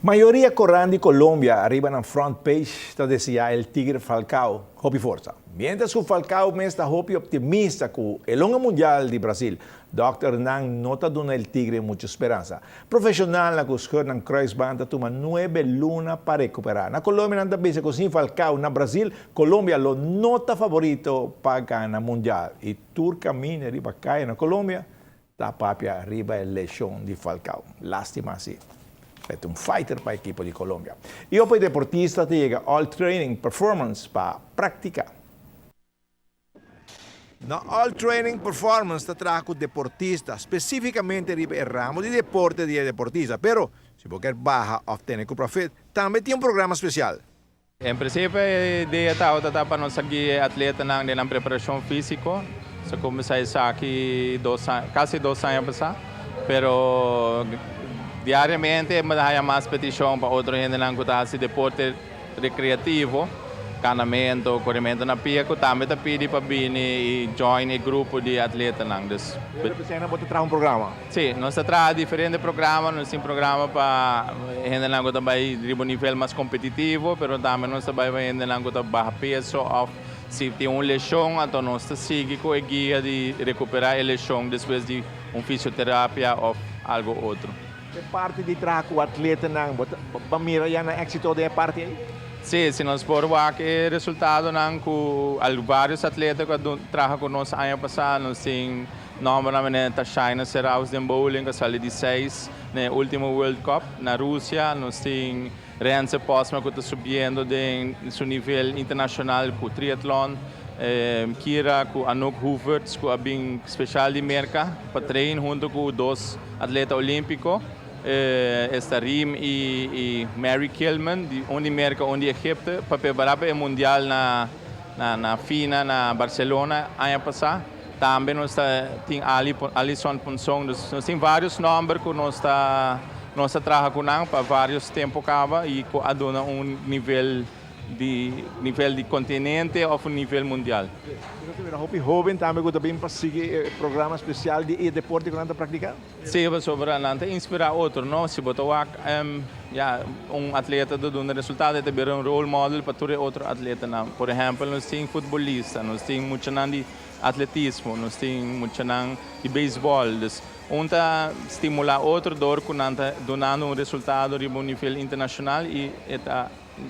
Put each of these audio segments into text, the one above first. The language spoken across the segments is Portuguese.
Maioria correndo de Colômbia arriba na front page está decía el Tigre Falcao, hopi força. Mientras o Falcao está hopi optimista com o longa mundial de Brasil, Dr. Hernán nota dona el Tigre muita esperança. Profissional na cuscor ng Kreuzband toma 9 lunas para recuperar. Na Colômbia nanda bisa com sin Falcao, na Brasil, Colômbia lo nota favorito para ganhar mundial. E Turca mina arriba cai na Colômbia, tá papia arriba el lechão de Falcao. Lástima assim. É um fighter para a equipe de Colômbia. E o deportista chega All Training Performance para praticar. Na All Training Performance está trago deportista, especificamente o ramo de deporte de deportista. Pero, se você baja ou técnico para fit, também tem programa especial. Em princípio, a ideia está para nós seguir atleta na preparação física. Se começar aqui quase 2 anos passar, pero diariamente há mais petição para outros gente não gostar de deporte recreativo, canamento, corrimento na pia, que também está pedindo para vir e join o grupo de atletas não. Você trazer um programa? Sim, nós trazemos diferentes programas, nós temos programa para gente não gostar de nível mais competitivo, mas também nós temos gente não gostar baixo peso, se tem lesão, então nós seguimos com a guia de recuperar a lesão depois de fisioterapia ou algo outro. É parte de trabalho com o atleta, não? Para mirar já na êxito da parte aí? Sim, se nós for ver o resultado com vários atletas que trabalham conosco ano passado, nós temos normalmente Tashina Seraus de bowling, que saiu de 6 no último World Cup na Rússia, nós temos Renze Posma, que está subindo de seu nível internacional com o triatlon, Kira com Anouk Hooverts, que é bem especial de Merca, para treinar junto com 2 atletas olímpicos. Esta Rim e Mary Kilman, onde Merca, onde Egipto, para preparar o Mundial na FINA, na Barcelona, ano passado. Também nós temos Alison Punson, nós temos vários nomes que nós trabalhamos com para vários tempos e que aduna nível de continente ou nível mundial. Você é jovem também que também para seguir programa especial de deporte que anda praticar? Sim, sobre inspirar outro, não? Se botar atleta do resultado, é também role model para todo outro atleta. Por exemplo, nós temos futebolistas, nós temos muito de atletismo, nós temos muito de beisebol. Onde estimular outro dor que donando resultado de nível internacional e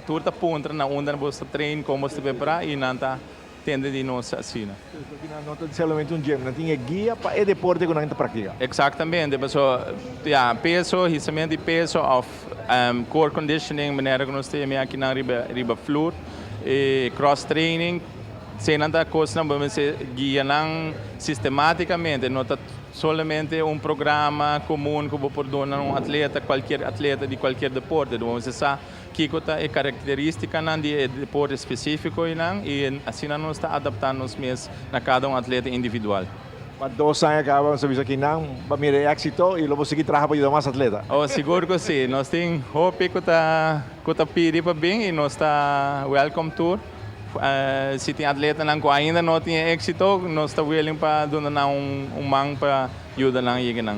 turta ponta na onde você treina, como você preparar e não tende de nossa assina. Não é somente gym, não tem guia para o deporte que nós pratica. Exatamente, peso, rissamento de peso, core conditioning, maneira que nós temos aqui na riba floor, cross training, sem nada coisa não vamos guia não sistematicamente, não solamente comum que vou donar atleta, qualquer atleta de qualquer deporte, você sabe que é característica de deporte específico e assim nós está adaptando mesmo na cada atleta individual. Para 2 anos acabamos de aqui não, para mirar êxito e logo seguir trabalhar para ajudar mais atleta. Oh, seguro que sim, nós temos hope que está pedindo para bem e nós está welcome tour. Se tem atleta que ainda não tem êxito, nós estamos willing para donar mão para ajudar ele.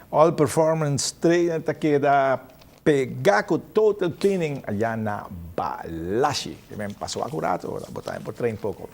All Performance Trainer que da pegar com Total Cleaning allá na Balashi. Também passou acurado, botar por treino pouco.